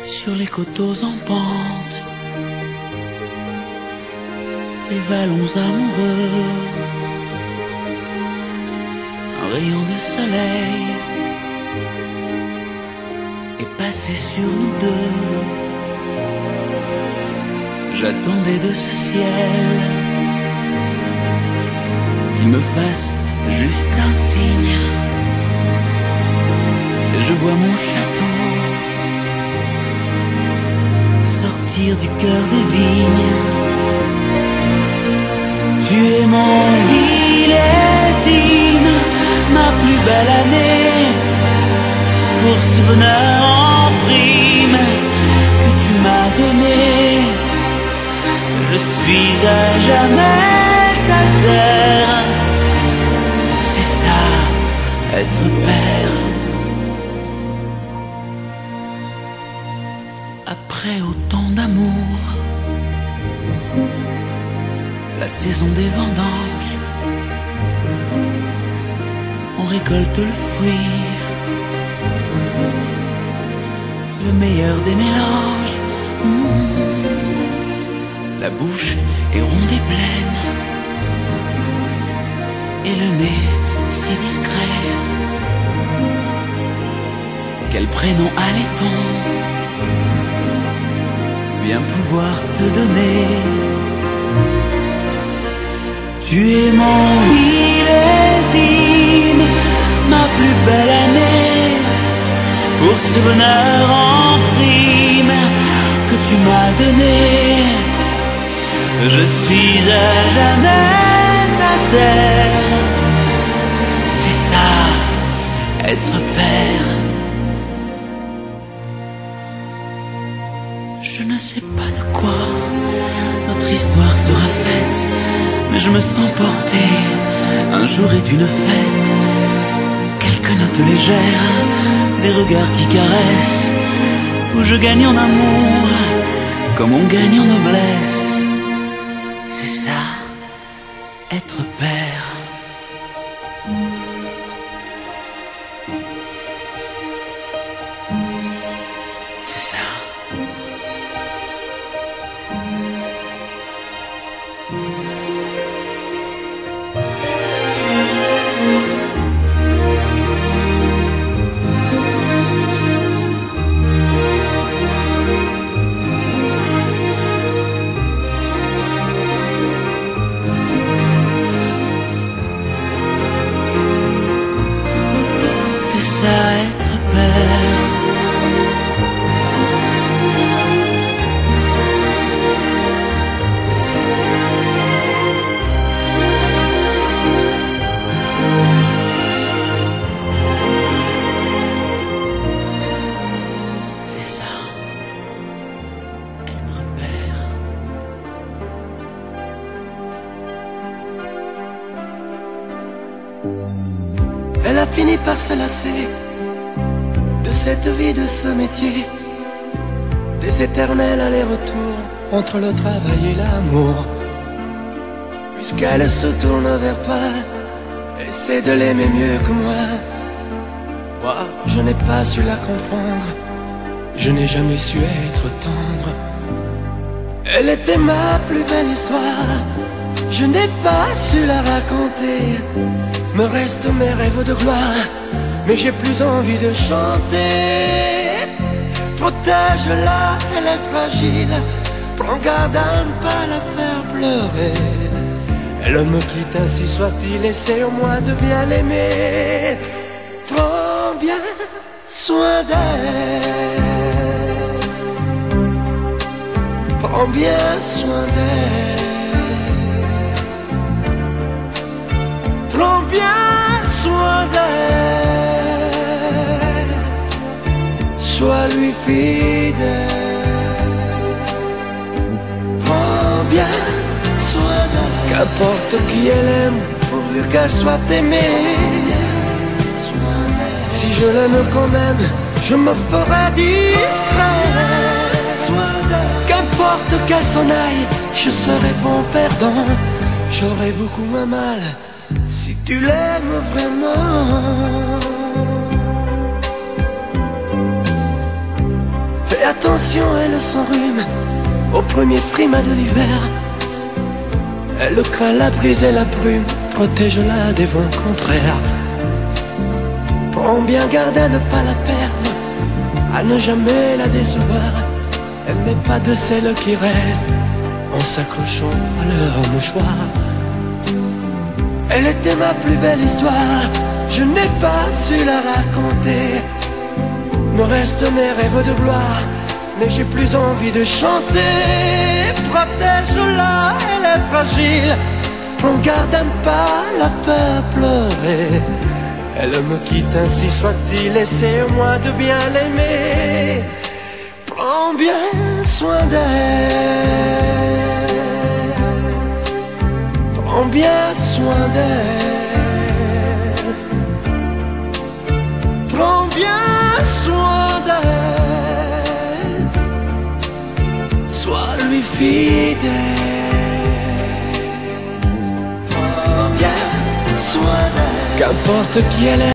sur les coteaux en pente, les vallons amoureux, un rayon de soleil est passé sur nous deux. J'attendais de ce ciel qu'il me fasse juste un signe. Je vois mon château sortir du cœur des vignes. Tu es mon millésime, ma plus belle année, pour ce bonheur en prime que tu m'as donné. Je suis à jamais ta terre, c'est ça, être père. Après autant d'amour, la saison des vendanges, on récolte le fruit, le meilleur des mélanges. La bouche est ronde et pleine, et le nez si discret. Quel prénom allait-on bien pouvoir te donner? Tu es mon millésime, ma plus belle année, pour ce bonheur en prime que tu m'as donné. Je suis à jamais ta terre, c'est ça, être père. Je ne sais pas de quoi notre histoire sera faite, mais je me sens porté, un jour est une fête. Quelques notes légères, des regards qui caressent, où je gagne en amour, comme on gagne en noblesse. C'est ça, être père. C'est ça. C'est ça, être père. C'est ça, être père. Elle a fini par se lasser de cette vie, de ce métier, des éternels allers-retours entre le travail et l'amour. Puisqu'elle se tourne vers toi, essaie de l'aimer mieux que moi. Moi, je n'ai pas su la comprendre, je n'ai jamais su être tendre. Elle était ma plus belle histoire, je n'ai pas su la raconter. Me restent mes rêves de gloire, mais j'ai plus envie de chanter. Protège-la, elle est fragile, prends garde à ne pas la faire pleurer. Elle me quitte, ainsi soit-il, essaie au moins de bien l'aimer. Prends bien soin d'elle, prends bien soin d'elle. Prends bien soin d'elle, sois lui fidèle. Prends bien soin d'elle, qu'importe qui elle aime, pourvu qu'elle soit aimée. Si je l'aime quand même, je me ferai discret. Qu'importe qu'elle s'en aille, je serai bon perdant. J'aurai beaucoup moins mal si tu l'aimes vraiment. Fais attention, elle s'enrhume au premier frima de l'hiver. Elle craint la brise et la brume, protège-la des vents contraires. Prends bien garde à ne pas la perdre, à ne jamais la décevoir. Elle n'est pas de celles qui restent en s'accrochant à leur mouchoir. Elle était ma plus belle histoire, je n'ai pas su la raconter. Me restent mes rêves de gloire, mais j'ai plus envie de chanter. Protège-la, elle est fragile, prends garde à ne pas la faire pleurer. Elle me quitte, ainsi soit-il, essaie-moi de bien l'aimer. Prends bien soin d'elle, prends bien soin d'elle, prends bien soin d'elle, sois lui fidèle. Prends bien soin d'elle, qu'importe qui elle est.